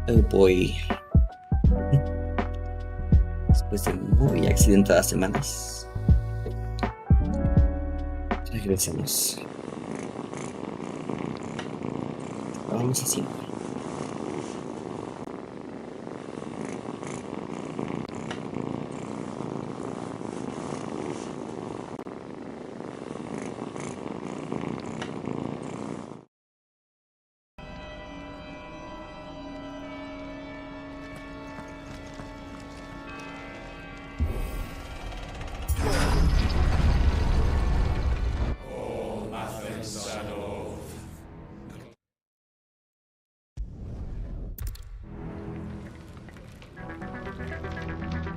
Voy después de muy accidentadas semanas. Regresemos. Vamos haciendo.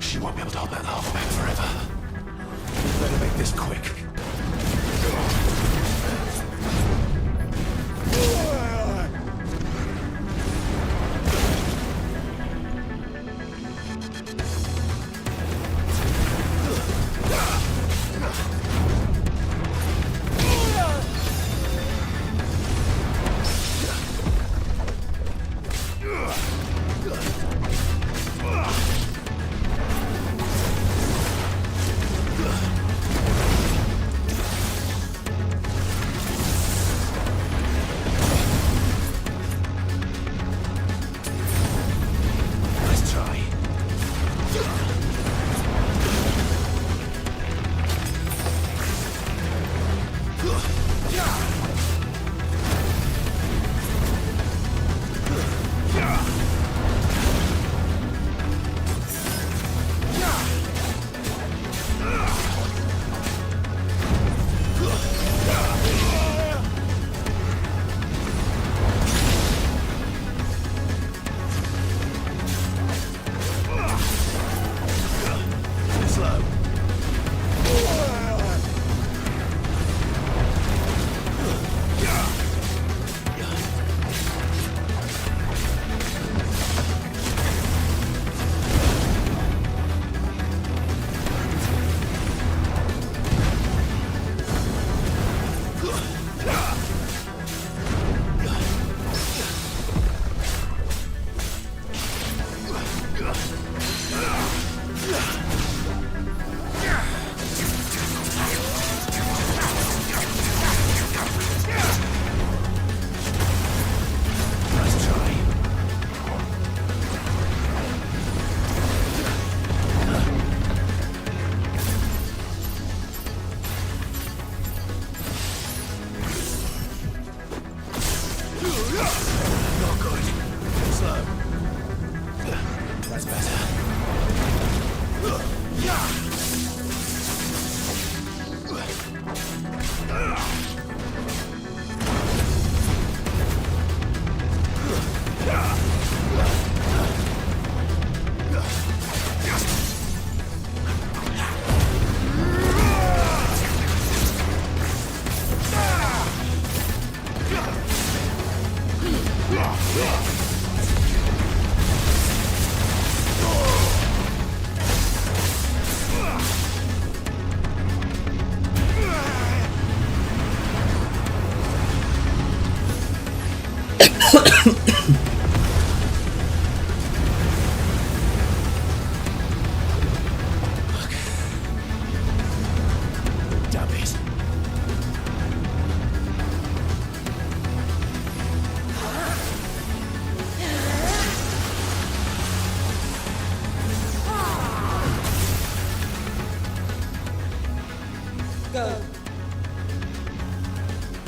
She won't be able to hold that lava back forever. Better make this quick.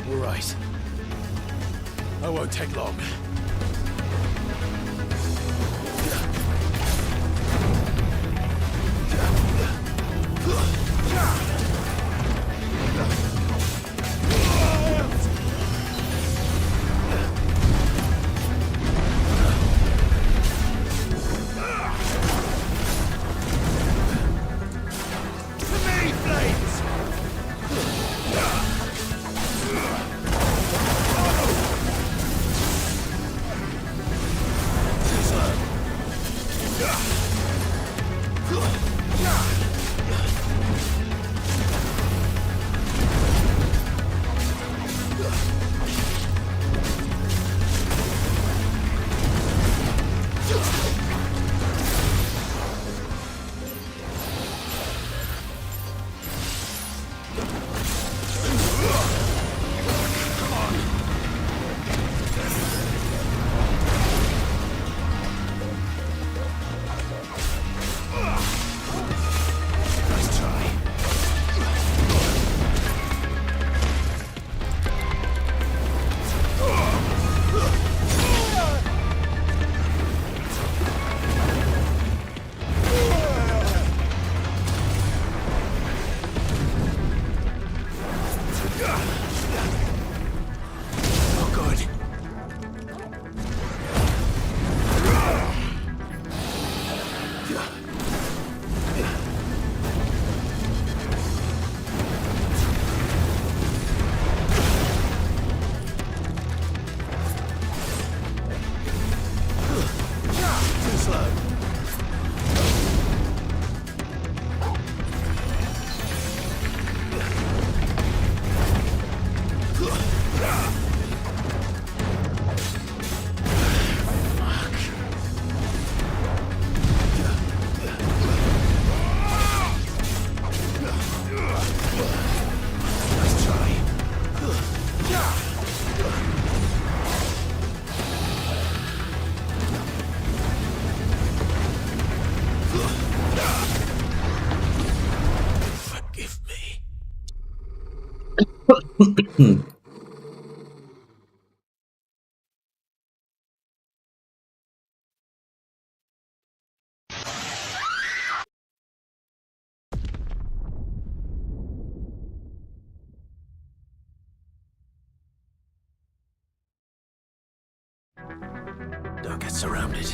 All right. I won't take long. Hmm. Don't get surrounded.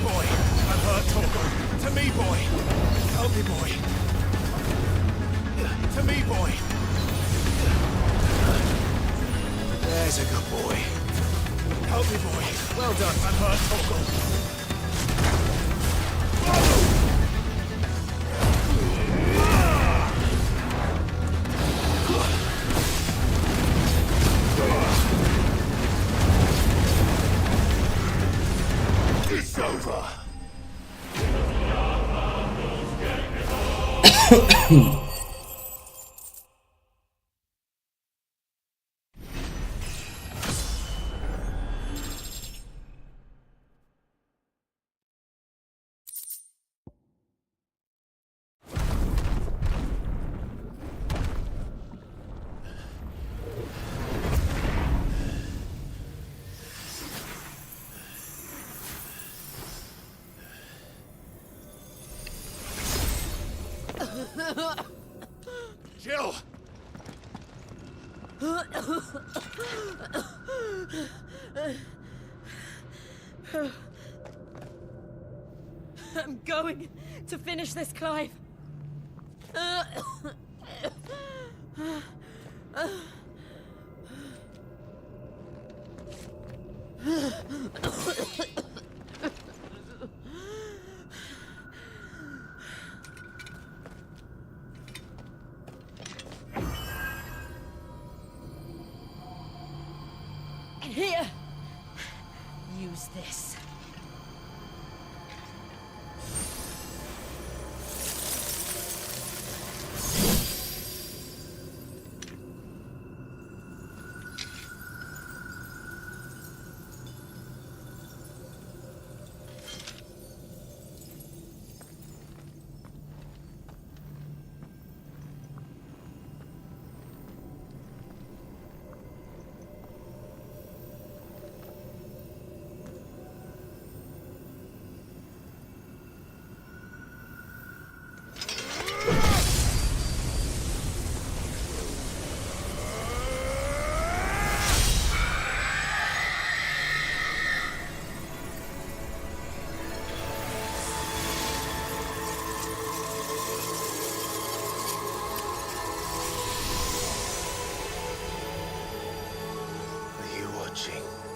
boy! I'm hurt, Torgal! To me, boy! Help me, boy! To me, boy! There's a good boy. Help me, boy! Well done, I'm hurt, Torgal! It's over! Jill! I'm going to finish this, Clive. Here, use this.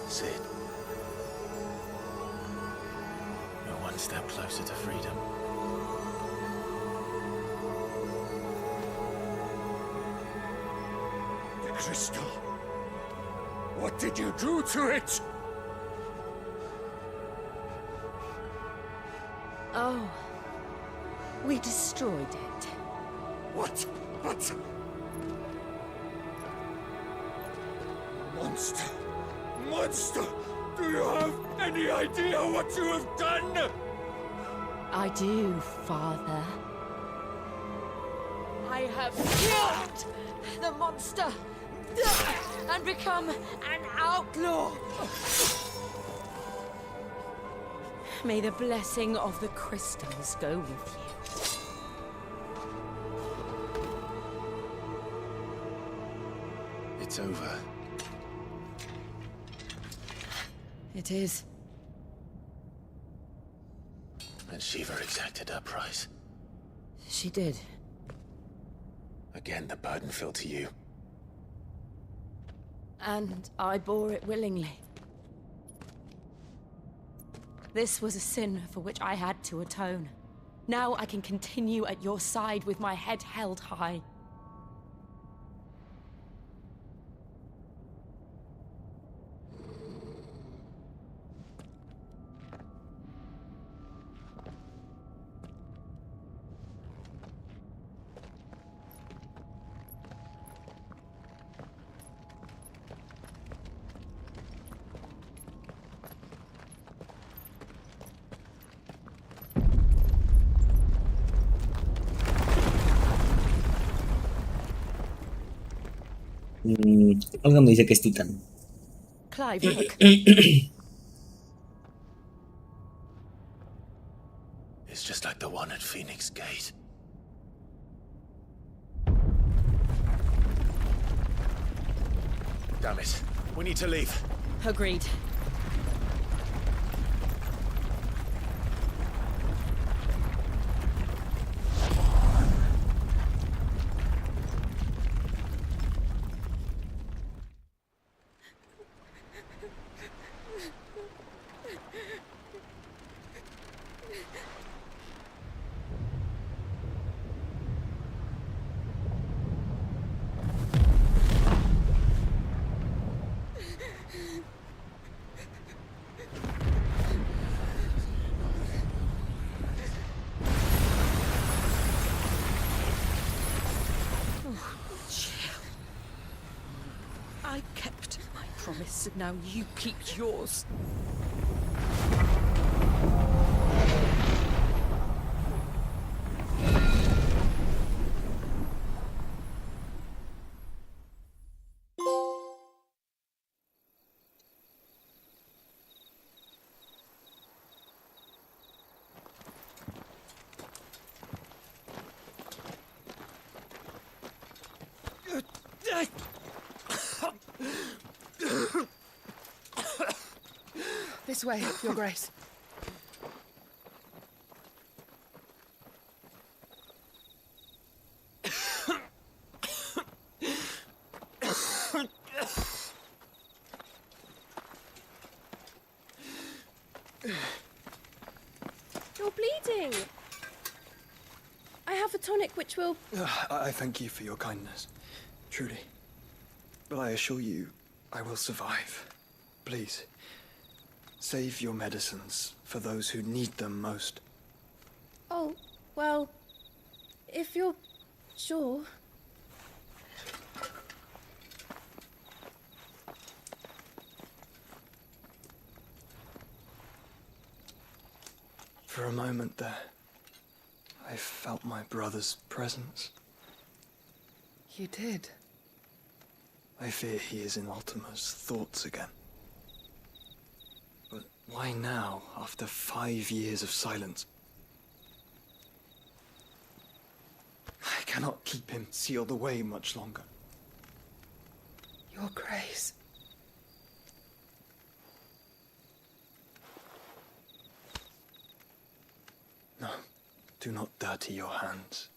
Sid. We're one step closer to freedom. The crystal. What did you do to it? Oh, we destroyed it. What? But... Monster! Monster! Do you have any idea what you have done? I do, Father. I have killed the monster and become an outlaw. May the blessing of the crystals go with you. It's over. It is. And Shiva exacted her price. She did. Again, the burden fell to you. And I bore it willingly. This was a sin for which I had to atone. Now I can continue at your side with my head held high. Algo me dice que es Titán. Clive, look. It's just like the one at Phoenix Gate. Damn it. We need to leave. Agreed. promise, and now you keep yours. This way, Your Grace. You're bleeding. I have a tonic which will... I thank you for your kindness, truly. But I assure you, I will survive. Please, save your medicines for those who need them most. Oh, well, if you're sure... For a moment there, I felt my brother's presence. You did? I fear he is in Ultima's thoughts again. But why now, after 5 years of silence? I cannot keep him sealed away much longer. Your Grace. No, do not dirty your hands.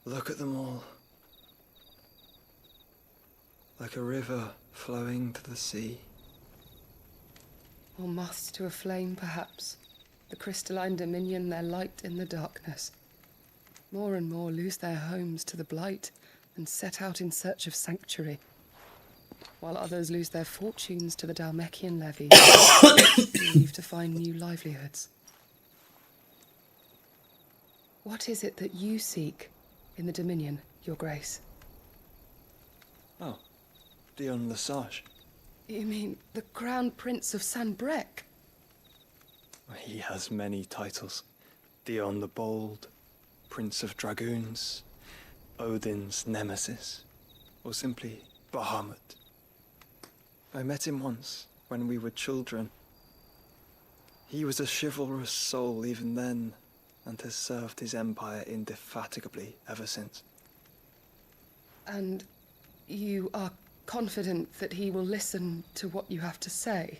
Look at them all. Like a river flowing to the sea. Or moths to a flame, perhaps. The crystalline dominion their light in the darkness. More and more lose their homes to the blight and set out in search of sanctuary, while others lose their fortunes to the Dhalmekian levy and leave to find new livelihoods. What is it that you seek in the Dominion, Your Grace? Oh, Dion Lesage. You mean the Crown Prince of Sanbrec? He has many titles. Dion the Bold, Prince of Dragoons, Odin's Nemesis, or simply Bahamut. I met him once, when we were children. He was a chivalrous soul even then, and has served his empire indefatigably ever since. And you are confident that he will listen to what you have to say?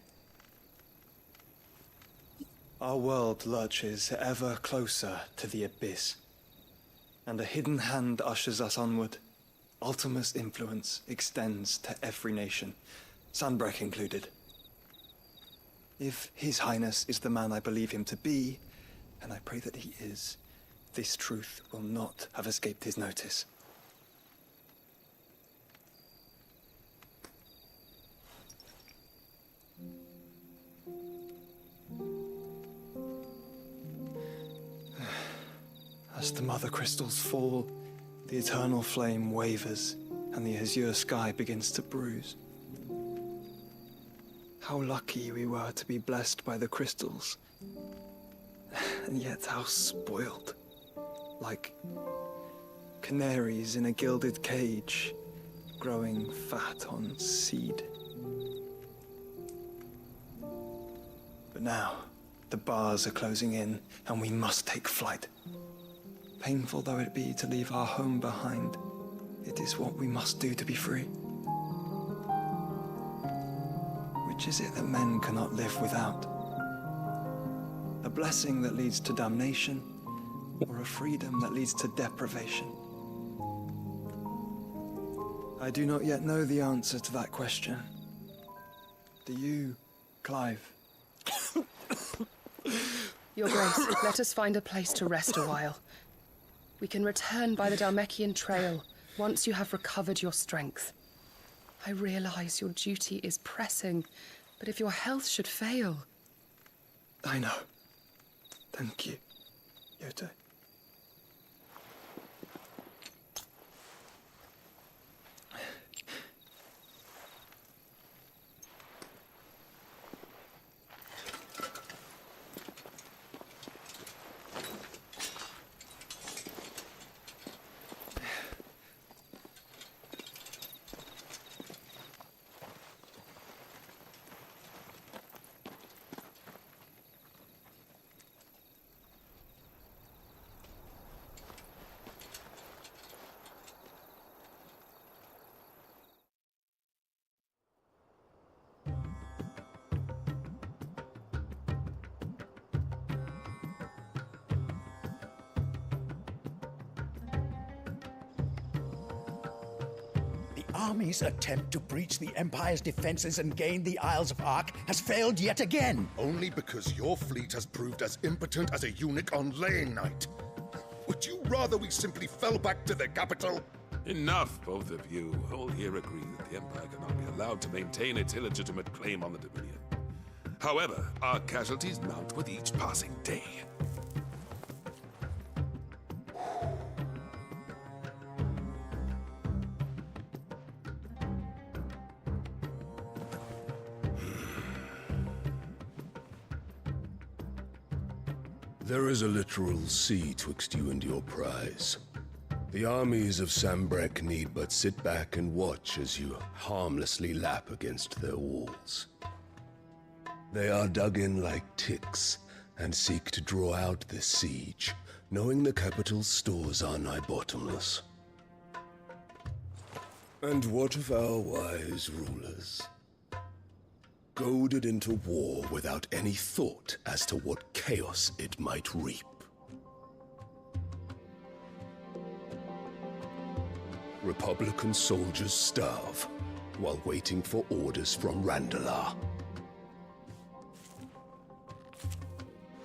Our world lurches ever closer to the abyss, and a hidden hand ushers us onward. Ultima's influence extends to every nation, Sanbrec included. If His Highness is the man I believe him to be, and I pray that he is, this truth will not have escaped his notice. As the mother crystals fall, the eternal flame wavers, and the azure sky begins to bruise. How lucky we were to be blessed by the crystals, and yet how spoiled. Like canaries in a gilded cage, growing fat on seed. But now, the bars are closing in, and we must take flight. Painful though it be to leave our home behind, it is what we must do to be free. Which is it that men cannot live without? A blessing that leads to damnation, or a freedom that leads to deprivation? I do not yet know the answer to that question. Do you, Clive? Your Grace, let us find a place to rest a while. We can return by the Dhalmekian trail once you have recovered your strength. I realize your duty is pressing, but if your health should fail... I know. Thank you, Yote. The army's attempt to breach the Empire's defenses and gain the Isles of Ark has failed yet again. Only because your fleet has proved as impotent as a eunuch on laying night. Would you rather we simply fell back to the capital? Enough, both of you. All here agree that the Empire cannot be allowed to maintain its illegitimate claim on the Dominion. However, our casualties mount with each passing day. There is a literal sea twixt you and your prize. The armies of Sambrek need but sit back and watch as you harmlessly lap against their walls. They are dug in like ticks and seek to draw out this siege, knowing the capital's stores are nigh bottomless. And what of our wise rulers? Goaded into war without any thought as to what chaos it might reap. Republican soldiers starve while waiting for orders from Randalar.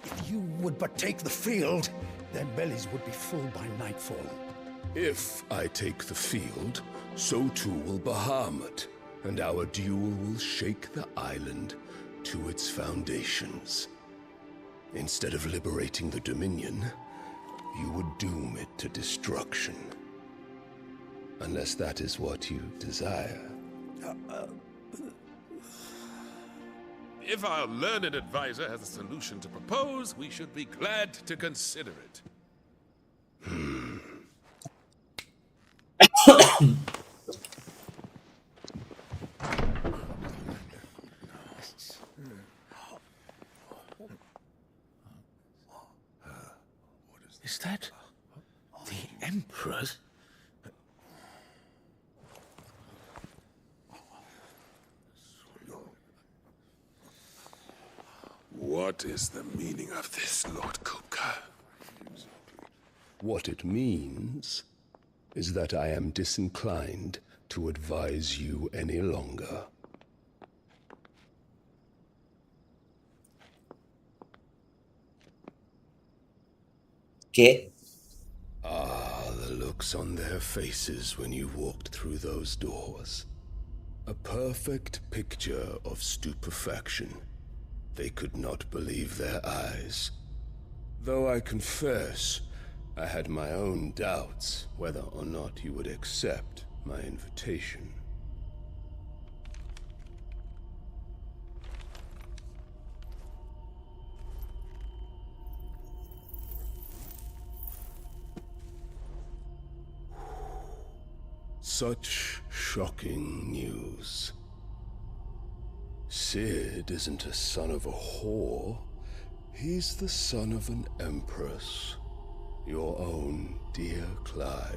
If you would but take the field, their bellies would be full by nightfall. If I take the field, so too will Bahamut, and our duel will shake the island to its foundations. Instead of liberating the Dominion, you would doom it to destruction. Unless that is what you desire. If our learned advisor has a solution to propose, we should be glad to consider it. Is that the Emperor's? What is the meaning of this, Lord Kupka? What it means is that I am disinclined to advise you any longer. ¿Qué? Ah, the looks on their faces when you walked through those doors. A perfect picture of stupefaction. They could not believe their eyes. Though I confess, I had my own doubts whether or not you would accept my invitation. Such shocking news. Sid isn't a son of a whore. He's the son of an empress. Your own dear Clive.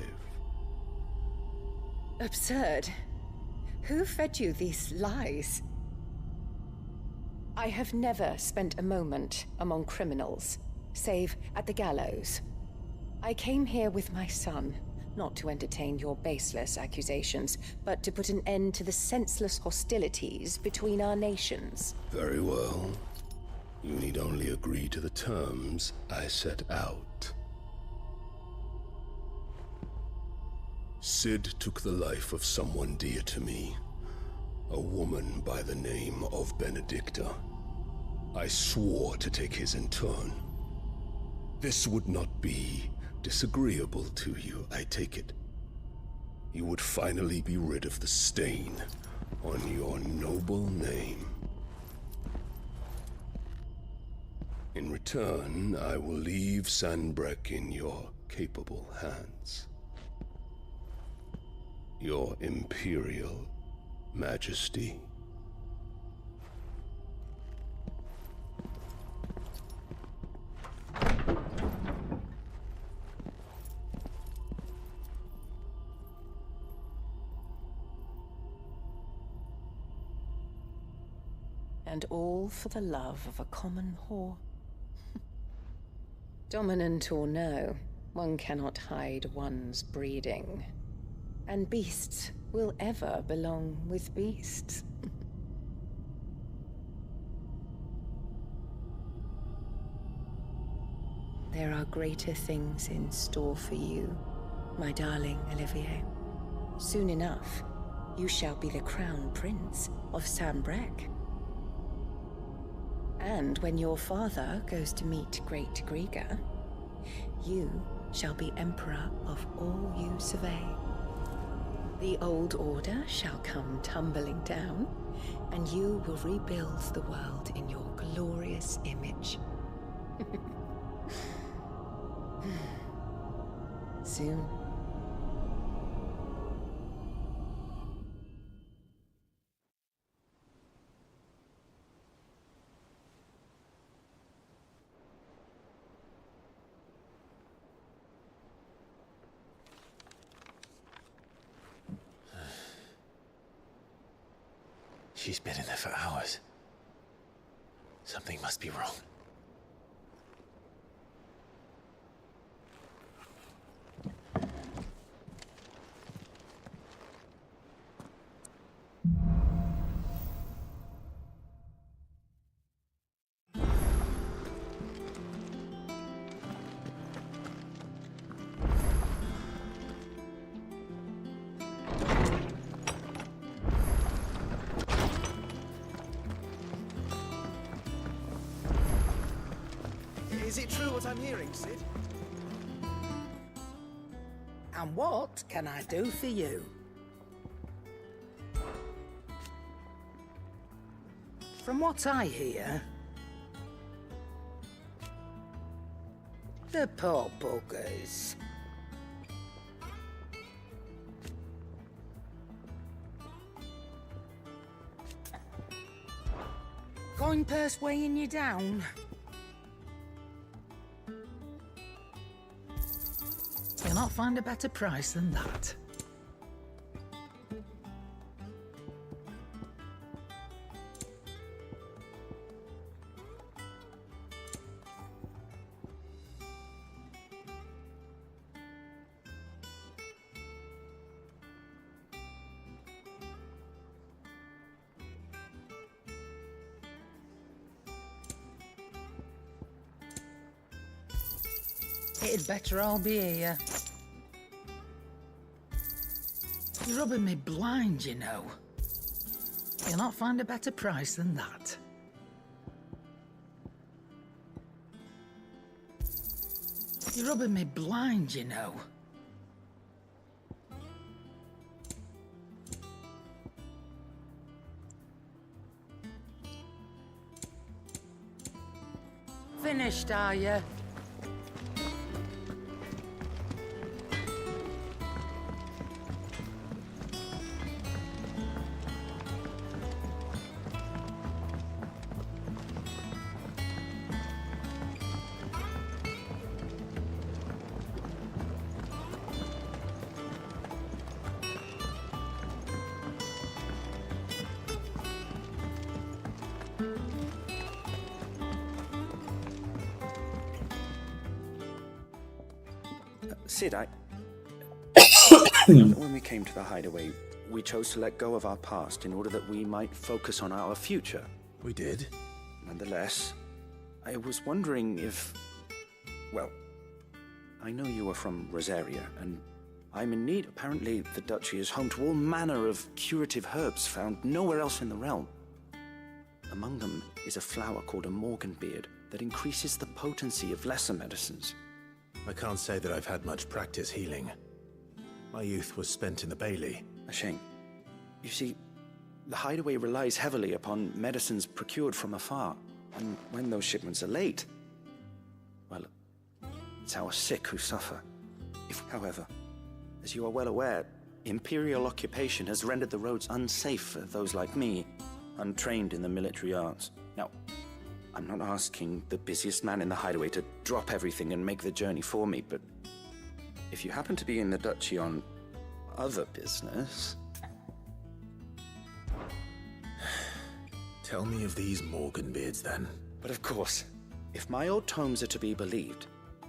Absurd. Who fed you these lies? I have never spent a moment among criminals, save at the gallows. I came here with my son, not to entertain your baseless accusations, but to put an end to the senseless hostilities between our nations. Very well. You need only agree to the terms I set out. Sid took the life of someone dear to me, a woman by the name of Benedicta. I swore to take his in turn. This would not be disagreeable to you, I take it. You would finally be rid of the stain on your noble name. In return, I will leave Sanbreque in your capable hands. Your Imperial Majesty. And all for the love of a common whore. Dominant or no, one cannot hide one's breeding. And beasts will ever belong with beasts. There are greater things in store for you, my darling Olivier. Soon enough, you shall be the crown prince of Sanbreque. And when your father goes to meet Great Griga, you shall be emperor of all you survey. The old order shall come tumbling down, and you will rebuild the world in your glorious image. Soon. She's been in there for hours. Something must be wrong. Is it true what I'm hearing, Sid? And what can I do for you? From what I hear, the poor buggers. Coin purse weighing you down? You'll not find a better price than that. It'd better all be here. You're rubbing me blind, you know. You'll not find a better price than that. You're rubbing me blind, you know. Finished, are you? Sid, when we came to the hideaway, we chose to let go of our past in order that we might focus on our future. We did? Nonetheless, I was wondering if... Well, I know you are from Rosaria, and I'm in need. Apparently, the Duchy is home to all manner of curative herbs found nowhere else in the realm. Among them is a flower called a morganbeard that increases the potency of lesser medicines. I can't say that I've had much practice healing. My youth was spent in the Bailey. A shame. You see, the hideaway relies heavily upon medicines procured from afar, and when those shipments are late, well, it's our sick who suffer. If, however, as you are well aware, Imperial occupation has rendered the roads unsafe for those like me, untrained in the military arts. Now, I'm not asking the busiest man in the hideaway to drop everything and make the journey for me, but if you happen to be in the duchy on other business... Tell me of these morganbeards, then. But of course, if my old tomes are to be believed,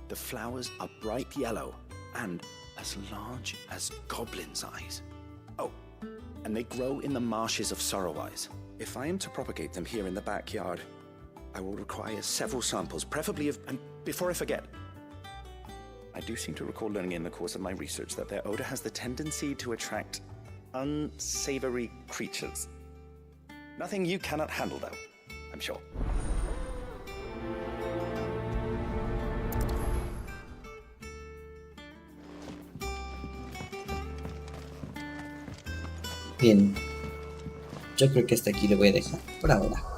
the flowers are bright yellow and as large as goblins' eyes. Oh, and they grow in the marshes of Sorrowise. If I am to propagate them here in the backyard, I will require several samples, preferably of... And before I forget, I do seem to recall learning in the course of my research that their odor has the tendency to attract unsavory creatures. Nothing you cannot handle, though, I'm sure. Bien, yo creo que hasta aquí lo voy a dejar por ahora.